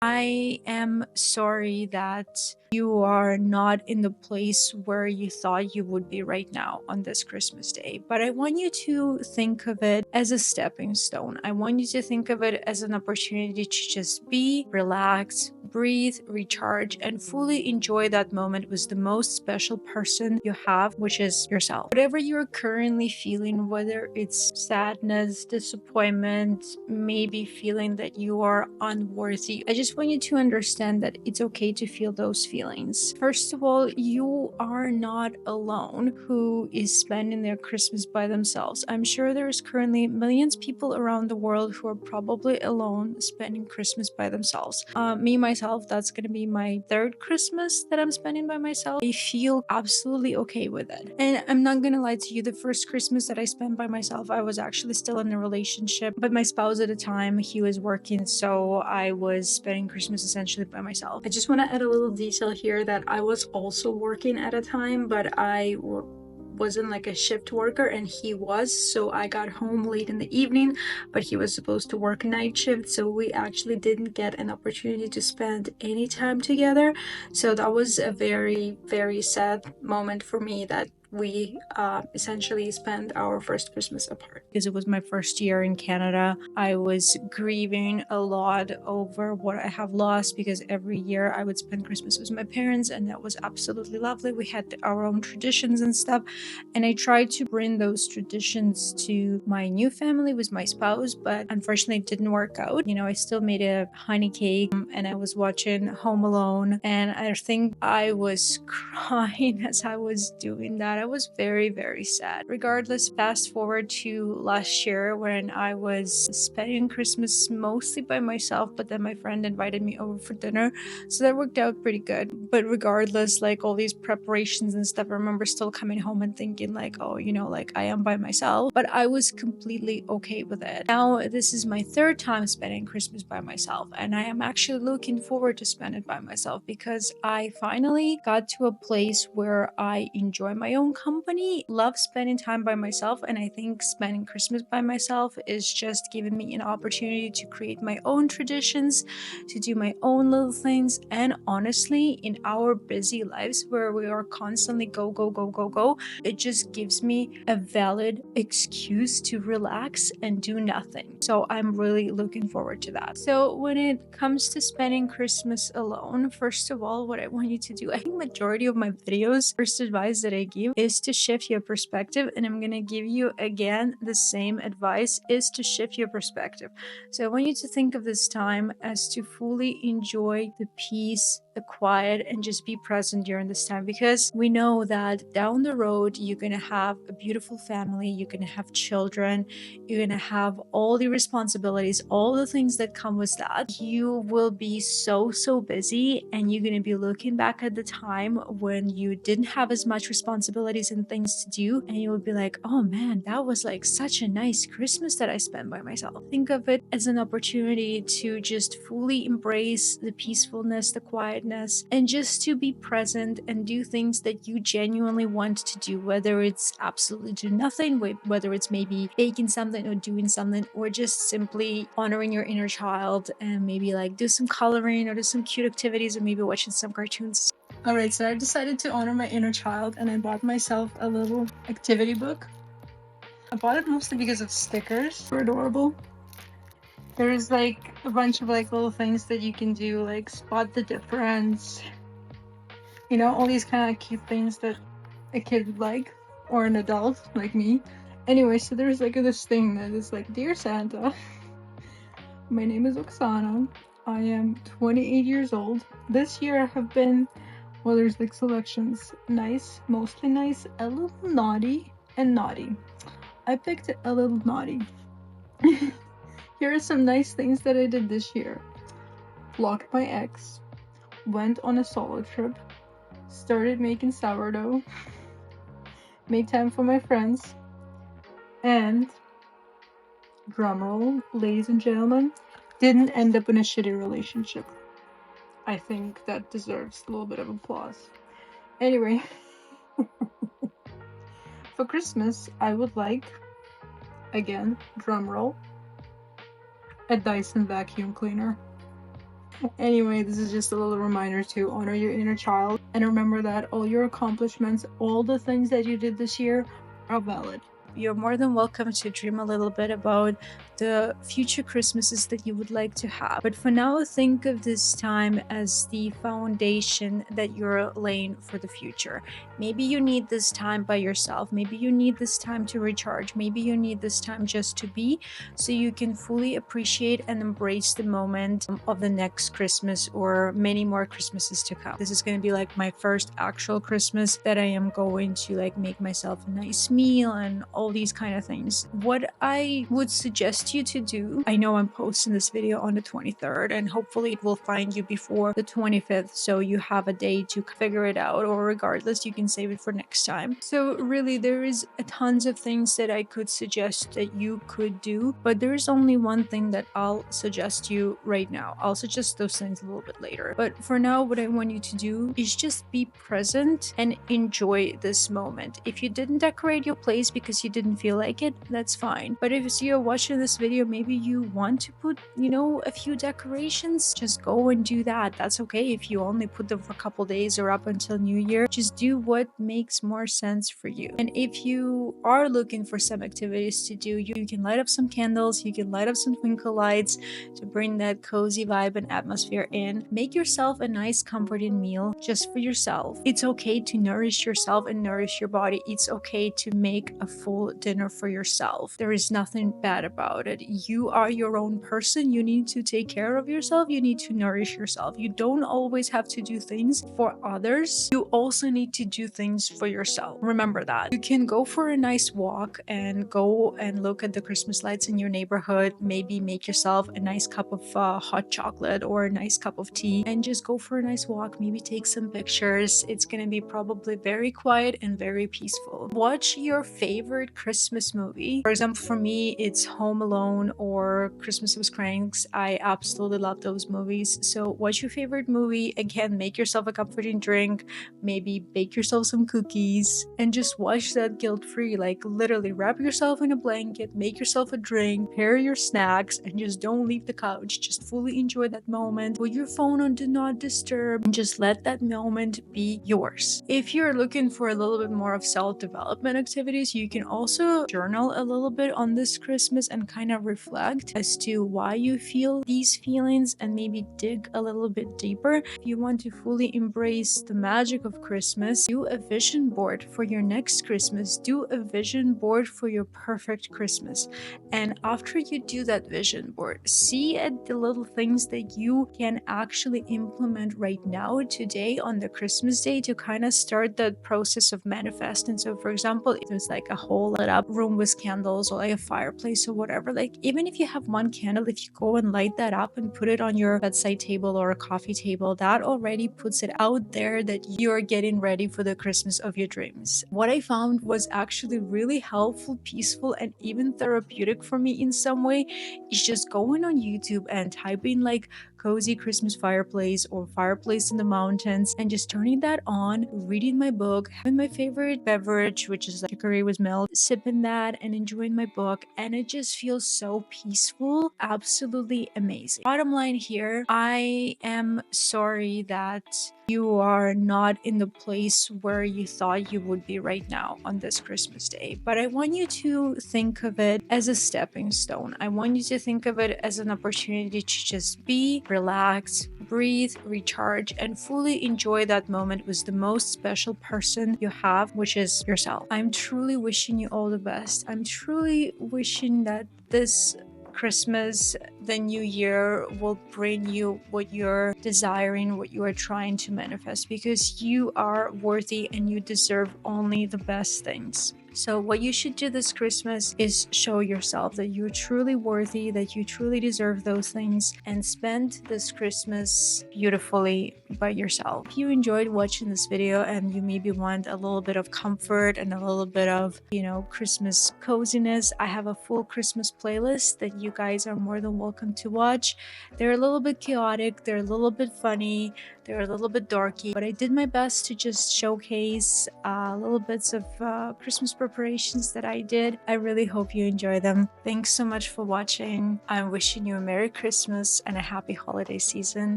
I am sorry that you are not in the place where you thought you would be right now on this Christmas day. But I want you to think of it as a stepping stone. I want you to think of it as an opportunity to just be, relax, breathe, recharge, and fully enjoy that moment with the most special person you have, which is yourself. Whatever you're currently feeling, whether it's sadness, disappointment, maybe feeling that you are unworthy, I just want you to understand that it's okay to feel those feelings. First of all, you are not alone who is spending their Christmas by themselves. I'm sure there's currently millions of people around the world who are probably alone spending Christmas by themselves. Me, myself, that's gonna be my third Christmas that I'm spending by myself. I feel absolutely okay with it. And I'm not gonna lie to you, the first Christmas that I spent by myself, I was actually still in a relationship, but my spouse at the time, he was working, so I was spending Christmas essentially by myself. I just want to add a little detail here that I was also working at a time, but I wasn't like a shift worker and he was, so I got home late in the evening, but he was supposed to work night shift, so we actually didn't get an opportunity to spend any time together. So that was a very, very sad moment for me that we essentially spent our first Christmas apart. Because it was my first year in Canada, I was grieving a lot over what I have lost, because every year I would spend Christmas with my parents and that was absolutely lovely. We had our own traditions and stuff, and I tried to bring those traditions to my new family with my spouse, but unfortunately it didn't work out. I still made a honey cake, and I was watching Home Alone, and I think I was crying as I was doing that. I was very, very sad. Regardless, fast forward to last year when I was spending Christmas mostly by myself, but then my friend invited me over for dinner, so that worked out pretty good. But regardless, like all these preparations and stuff, I remember still coming home and thinking like, oh, like I am by myself, but I was completely okay with it. Now this is my third time spending Christmas by myself, and I am actually looking forward to spend it by myself because I finally got to a place where I enjoy my own company, love spending time by myself, and I think spending Christmas by myself is just giving me an opportunity to create my own traditions, to do my own little things. And honestly, in our busy lives where we are constantly go, go, go, go, go, it just gives me a valid excuse to relax and do nothing. So I'm really looking forward to that. So when it comes to spending Christmas alone, first of all, what I want you to do, I think majority of my videos, first advice that I give is to shift your perspective, and I'm gonna give you again the same advice, is to shift your perspective. So I want you to think of this time as to fully enjoy the peace, the quiet, and just be present during this time, because we know that down the road you're gonna have a beautiful family, you're gonna have children, you're gonna have all the responsibilities, all the things that come with that. You will be so busy, and you're gonna be looking back at the time when you didn't have as much responsibilities and things to do, and you will be like, oh man, that was like such a nice Christmas that I spent by myself. Think of it as an opportunity to just fully embrace the peacefulness, the quietness, and just to be present and do things that you genuinely want to do, whether it's absolutely do nothing, whether it's maybe baking something or doing something, or just simply honoring your inner child and maybe like do some coloring or do some cute activities or maybe watching some cartoons. Alright, so I decided to honor my inner child and I bought myself a little activity book. I bought it mostly because of stickers. They're adorable. There's like a bunch of like little things that you can do, like spot the difference. All these kind of cute things that a kid would like, or an adult like me. Anyway, so there's like this thing that is like, Dear Santa, my name is Oksana. I am 28 years old. This year I have been, well, there's like selections. Nice, mostly nice, a little naughty, and naughty. I picked a little naughty. Here are some nice things that I did this year. Blocked my ex, went on a solo trip, started making sourdough, made time for my friends, and, drumroll, ladies and gentlemen, didn't end up in a shitty relationship. I think that deserves a little bit of applause. Anyway, for Christmas, I would like, again, drumroll, a Dyson vacuum cleaner. Anyway, this is just a little reminder to honor your inner child and remember that all your accomplishments, all the things that you did this year are valid. You're more than welcome to dream a little bit about the future Christmases that you would like to have. But for now, think of this time as the foundation that you're laying for the future. Maybe you need this time by yourself. Maybe you need this time to recharge. Maybe you need this time just to be, so you can fully appreciate and embrace the moment of the next Christmas or many more Christmases to come. This is going to be like my first actual Christmas that I am going to like make myself a nice meal and all these kind of things. What I would suggest you to do, I know I'm posting this video on the 23rd and hopefully it will find you before the 25th, so you have a day to figure it out, or regardless you can save it for next time. So really there is tons of things that I could suggest that you could do, but there is only one thing that I'll suggest you right now. I'll suggest those things a little bit later, but for now what I want you to do is just be present and enjoy this moment. If you didn't decorate your place because you didn't feel like it, that's fine. But if you're watching this video, maybe you want to put, you know, a few decorations, just go and do that. That's okay if you only put them for a couple days or up until New Year. Just do what makes more sense for you. And if you are looking for some activities to do, you can light up some candles, you can light up some twinkle lights to bring that cozy vibe and atmosphere in. Make yourself a nice comforting meal just for yourself. It's okay to nourish yourself and nourish your body. It's okay to make a full dinner for yourself. There is nothing bad about it. You are your own person. You need to take care of yourself. You need to nourish yourself. You don't always have to do things for others. You also need to do things for yourself. Remember that. You can go for a nice walk and go and look at the Christmas lights in your neighborhood. Maybe make yourself a nice cup of hot chocolate or a nice cup of tea and just go for a nice walk. Maybe take some pictures. It's gonna be probably very quiet and very peaceful. Watch your favorite Christmas movie. For example, for me, it's Home Alone or Christmas with Cranks. I absolutely love those movies. So watch your favorite movie. Again, make yourself a comforting drink, maybe bake yourself some cookies, and just watch that guilt-free. Like literally wrap yourself in a blanket, make yourself a drink, prepare your snacks, and just don't leave the couch. Just fully enjoy that moment. Put your phone on do not disturb and just let that moment be yours. If you're looking for a little bit more of self-development activities, you can also journal a little bit on this Christmas and kind of reflect as to why you feel these feelings and maybe dig a little bit deeper. If you want to fully embrace the magic of Christmas, do a vision board for your next Christmas. Do a vision board for your perfect Christmas. And after you do that vision board, see at the little things that you can actually implement right now, today, on the Christmas day, to kind of start that process of manifesting. So for example, if there's like a whole lit up room with candles or like a fireplace or whatever, like even if you have one candle, if you go and light that up and put it on your bedside table or a coffee table, that already puts it out there that you're getting ready for the Christmas of your dreams. What I found was actually really helpful, peaceful, and even therapeutic for me in some way is just going on YouTube and typing like cozy Christmas fireplace or fireplace in the mountains and just turning that on, reading my book, having my favorite beverage, which is like chicory with milk, sipping that and enjoying my book, and it just feels so peaceful. Absolutely amazing. Bottom line here, I am sorry that you are not in the place where you thought you would be right now on this Christmas day. But I want you to think of it as a stepping stone. I want you to think of it as an opportunity to just be, relax, breathe, recharge, and fully enjoy that moment with the most special person you have, which is yourself. I'm truly wishing you all the best. I'm truly wishing that this Christmas, the new year, will bring you what you're desiring, what you are trying to manifest, because you are worthy and you deserve only the best things. So what you should do this Christmas is show yourself that you're truly worthy, that you truly deserve those things, and spend this Christmas beautifully by yourself. If you enjoyed watching this video and you maybe want a little bit of comfort and a little bit of, you know, Christmas coziness, I have a full Christmas playlist that you guys are more than welcome to watch. They're a little bit chaotic, they're a little bit funny, they're a little bit darky, but I did my best to just showcase little bits of Christmas preparations that I did. I really hope you enjoy them. Thanks so much for watching. I'm wishing you a Merry Christmas and a happy holiday season.